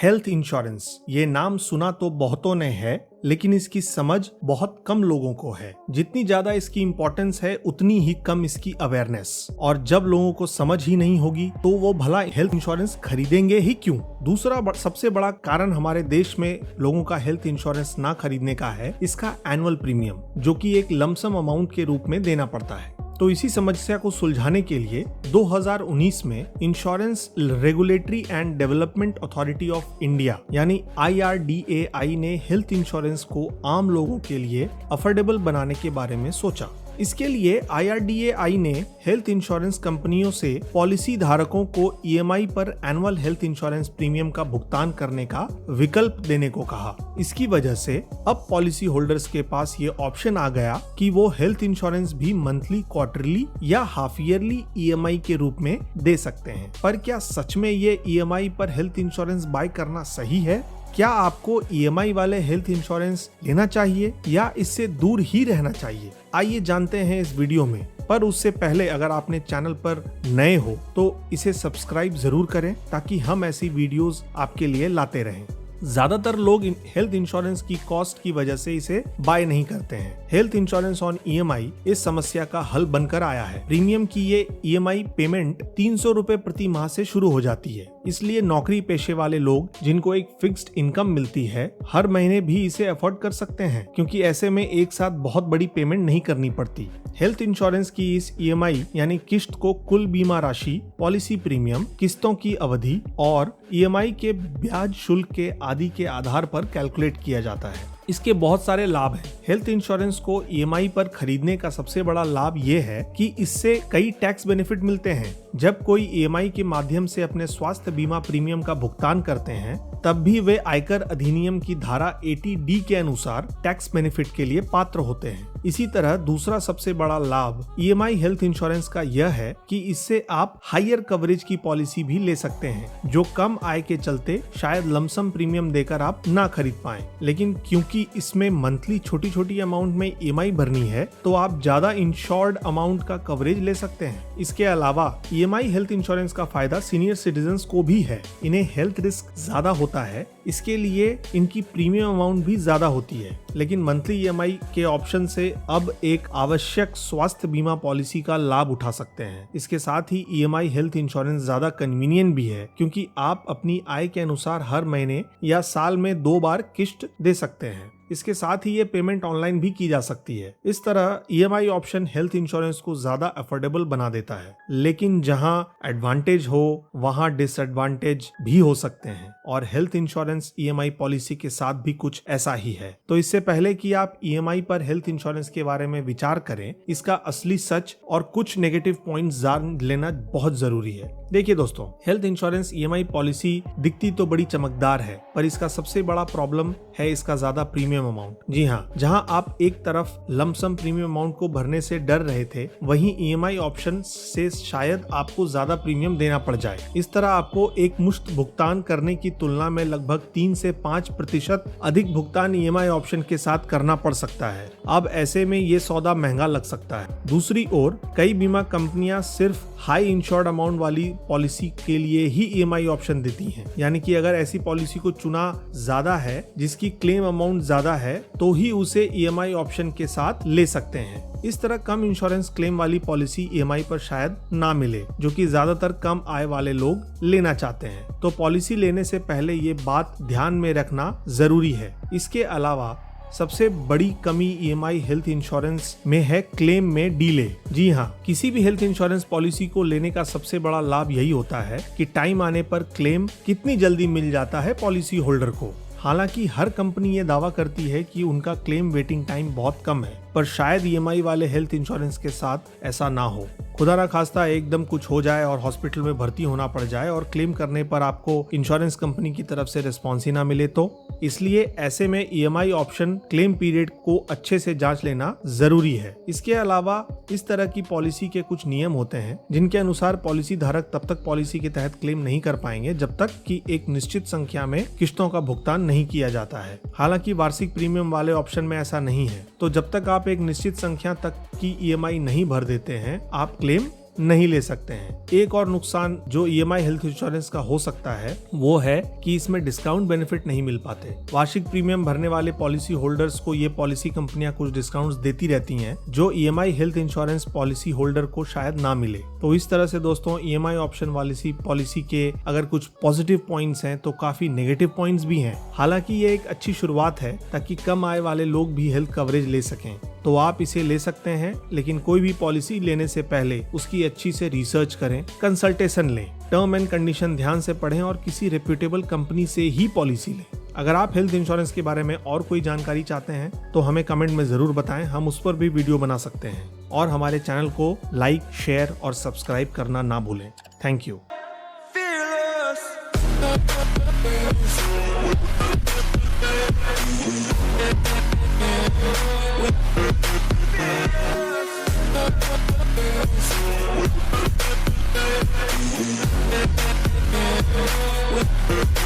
Health insurance, ये नाम सुना तो बहुतों ने है, लेकिन इसकी समझ बहुत कम लोगों को है। जितनी ज्यादा इसकी इम्पोर्टेंस है उतनी ही कम इसकी अवेयरनेस। और जब लोगों को समझ ही नहीं होगी तो वो भला हेल्थ इंश्योरेंस खरीदेंगे ही क्यों? दूसरा सबसे बड़ा कारण हमारे देश में लोगों का हेल्थ इंश्योरेंस ना खरीदने का है इसका एनुअल प्रीमियम, जो कि एक लमसम अमाउंट के रूप में देना पड़ता है। तो इसी समस्या को सुलझाने के लिए 2019 में insurance regulatory and development authority of India यानी IRDAI ने हेल्थ इंश्योरेंस को आम लोगों के लिए अफोर्डेबल बनाने के बारे में सोचा। इसके लिए IRDAI ने हेल्थ इंश्योरेंस कंपनियों से पॉलिसी धारकों को EMI पर एनुअल हेल्थ इंश्योरेंस प्रीमियम का भुगतान करने का विकल्प देने को कहा। इसकी वजह से अब पॉलिसी होल्डर्स के पास ये ऑप्शन आ गया कि वो हेल्थ इंश्योरेंस भी मंथली, क्वार्टरली या हाफ ईयरली EMI के रूप में दे सकते हैं। पर क्या सच में ये EMI पर हेल्थ इंश्योरेंस बाय करना सही है? क्या आपको EMI वाले हेल्थ इंश्योरेंस लेना चाहिए या इससे दूर ही रहना चाहिए? आइए जानते हैं इस वीडियो में। पर उससे पहले अगर आपने चैनल पर नए हो तो इसे सब्सक्राइब जरूर करें ताकि हम ऐसी वीडियोस आपके लिए लाते रहें। ज्यादातर लोग हेल्थ इंश्योरेंस की कॉस्ट की वजह से इसे बाय नहीं करते हैं। हेल्थ इंश्योरेंस ऑन EMI इस समस्या का हल बनकर आया है। प्रीमियम की ये EMI पेमेंट 300 रुपए प्रति माह से शुरू हो जाती है। इसलिए नौकरी पेशे वाले लोग जिनको एक फिक्स्ड इनकम मिलती है हर महीने भी इसे अफोर्ड कर सकते हैं, क्योंकि ऐसे में एक साथ बहुत बड़ी पेमेंट नहीं करनी पड़ती। हेल्थ इंश्योरेंस की इस EMI यानी किस्त को कुल बीमा राशि, पॉलिसी प्रीमियम, किस्तों की अवधि और EMI के ब्याज शुल्क के आदि के आधार पर कैलकुलेट किया जाता है। इसके बहुत सारे लाभ हैं। हेल्थ इंश्योरेंस को EMI पर खरीदने का सबसे बड़ा लाभ ये है कि इससे कई टैक्स बेनिफिट मिलते हैं। जब कोई EMI के माध्यम से अपने स्वास्थ्य बीमा प्रीमियम का भुगतान करते हैं तब भी वे आयकर अधिनियम की धारा 80D के अनुसार टैक्स बेनिफिट के लिए पात्र होते हैं। इसी तरह दूसरा सबसे बड़ा लाभ EMI हेल्थ इंश्योरेंस का यह है कि इससे आप हायर कवरेज की पॉलिसी भी ले सकते हैं, जो कम आय के चलते शायद लमसम प्रीमियम देकर आप ना खरीद पाएं। लेकिन क्योंकि इसमें मंथली छोटी छोटी अमाउंट में EMI भरनी है तो आप ज्यादा इंश्योर्ड अमाउंट का कवरेज ले सकते हैं। इसके अलावा EMI हेल्थ इंश्योरेंस का फायदा सीनियर सिटीजन्स को भी है। इन्हें हेल्थ रिस्क ज्यादा होता है, इसके लिए इनकी प्रीमियम अमाउंट भी ज्यादा होती है। लेकिन मंथली EMI के ऑप्शन से अब एक आवश्यक स्वास्थ्य बीमा पॉलिसी का लाभ उठा सकते हैं। इसके साथ ही EMI हेल्थ इंश्योरेंस ज्यादा कन्वीनियंट भी है, क्योंकि आप अपनी आय के अनुसार हर महीने या साल में 2 बार किस्त दे सकते हैं। इसके साथ ही ये पेमेंट ऑनलाइन भी की जा सकती है। इस तरह EMI ऑप्शन हेल्थ इंश्योरेंस को ज्यादा अफोर्डेबल बना देता है। लेकिन जहां एडवांटेज हो वहां डिसएडवांटेज भी हो सकते हैं, और हेल्थ इंश्योरेंस EMI पॉलिसी के साथ भी कुछ ऐसा ही है। तो इससे पहले कि आप EMI पर हेल्थ इंश्योरेंस के बारे में विचार करें, इसका असली सच और कुछ नेगेटिव पॉइंट्स जान लेना बहुत जरूरी है। देखिए दोस्तों, हेल्थ इंश्योरेंस EMI पॉलिसी दिखती तो बड़ी चमकदार है, पर इसका सबसे बड़ा प्रॉब्लम है इसका ज्यादा प्रीमियम अमाउंट। जी हाँ, जहां आप एक तरफ लमसम प्रीमियम अमाउंट को भरने से डर रहे थे, वहीं EMI ऑप्शन से शायद आपको ज्यादा प्रीमियम देना पड़ जाए। इस तरह आपको एक मुश्त भुगतान करने की तुलना में लगभग 3 से 5% अधिक भुगतान EMI ऑप्शन के साथ करना पड़ सकता है। अब ऐसे में ये सौदा महंगा लग सकता है। दूसरी ओर कई बीमा कंपनियां सिर्फ हाई इंश्योर्ड अमाउंट वाली पॉलिसी के लिए ही EMI ऑप्शन देती हैं। यानी कि अगर ऐसी पॉलिसी को चुना ज्यादा है, जिसकी क्लेम अमाउंट ज्यादा है, तो ही उसे EMI ऑप्शन के साथ ले सकते हैं। इस तरह कम इंश्योरेंस क्लेम वाली पॉलिसी EMI पर शायद ना मिले, जो कि ज्यादातर कम आय वाले लोग लेना चाहते हैं। तो पॉलिसी लेने से पहले ये बात ध्यान में रखना जरूरी है। इसके अलावा सबसे बड़ी कमी EMI हेल्थ इंश्योरेंस में है क्लेम में डिले। जी हाँ, किसी भी हेल्थ इंश्योरेंस पॉलिसी को लेने का सबसे बड़ा लाभ यही होता है कि टाइम आने पर क्लेम कितनी जल्दी मिल जाता है पॉलिसी होल्डर को। हालांकि हर कंपनी ये दावा करती है कि उनका क्लेम वेटिंग टाइम बहुत कम है, पर शायद EMI वाले हेल्थ इंश्योरेंस के साथ ऐसा ना हो। खुदा ना खास्ता एकदम कुछ हो जाए और हॉस्पिटल में भर्ती होना पड़ जाए और क्लेम करने पर आपको इंश्योरेंस कंपनी की तरफ से रिस्पॉन्स ही ना मिले तो। इसलिए ऐसे में EMI ऑप्शन क्लेम पीरियड को अच्छे से जांच लेना जरूरी है। इसके अलावा इस तरह की पॉलिसी के कुछ नियम होते हैं जिनके अनुसार पॉलिसी धारक तब तक पॉलिसी के तहत क्लेम नहीं कर पाएंगे जब तक कि एक निश्चित संख्या में किस्तों का भुगतान नहीं किया जाता है। हालांकि वार्षिक प्रीमियम वाले ऑप्शन में ऐसा नहीं है, तो जब तक आप एक निश्चित संख्या तक की EMI नहीं भर देते हैं, आप क्लेम नहीं ले सकते हैं। एक और नुकसान जो EMI हेल्थ इंश्योरेंस का हो सकता है वो है कि इसमें डिस्काउंट बेनिफिट नहीं मिल पाते। वार्षिक प्रीमियम भरने वाले पॉलिसी होल्डर्स को ये पॉलिसी कंपनियां कुछ डिस्काउंट्स देती रहती हैं जो EMI health insurance policy holder को शायद ना मिले। तो इस तरह से दोस्तों EMI ऑप्शन वाली पॉलिसी के अगर कुछ पॉजिटिव पॉइंट्स हैं तो काफी नेगेटिव पॉइंट्स भी हैं। हालांकि ये एक अच्छी शुरुआत है ताकि कम आय वाले लोग भी हेल्थ कवरेज ले सकें, तो आप इसे ले सकते हैं। लेकिन कोई भी पॉलिसी लेने से पहले उसकी अच्छी से रिसर्च करें, कंसल्टेशन लें, टर्म एंड कंडीशन ध्यान से पढ़ें और किसी रेप्यूटेबल कंपनी से ही पॉलिसी लें। अगर आप हेल्थ इंश्योरेंस के बारे में और कोई जानकारी चाहते हैं तो हमें कमेंट में जरूर बताएं, हम उस पर भी वीडियो बना सकते हैं। और हमारे चैनल को लाइक, शेयर और सब्सक्राइब करना ना भूलें। Thank you. We'll be right back.